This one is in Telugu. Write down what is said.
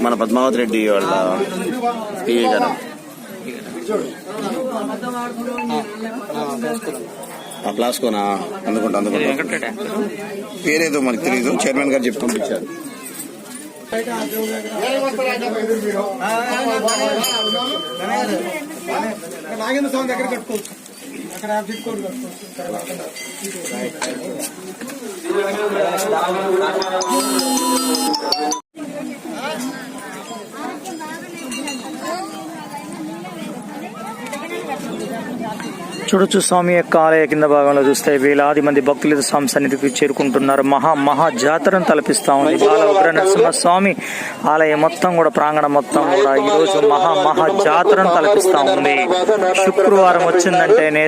మన పద్మావతి రెడ్డి వాళ్ళ పిఏ గారు ప్లాస్కోనా అందుకుంటా పేరేదో మనకు తెలీదు. చైర్మన్ గారు చెప్పి పంపించారు. నాగేంద్ర స్వామి దగ్గర కట్టుకోవచ్చు. అక్కడ చూడొచ్చు స్వామి యొక్క ఆలయ కింద భాగంలో చూస్తే వేలాది మంది భక్తులు స్వామి సన్నిధికి చేరుకుంటున్నారు. మహా జాతరను తలపిస్తా ఉంది. బాల ఉగ్ర నరసింహ స్వామి ఆలయం మొత్తం కూడా ప్రాంగణం మొత్తం కూడా ఈ రోజు మహా జాతరను తలపిస్తా ఉంది. శుక్రవారం వచ్చిందంటేనే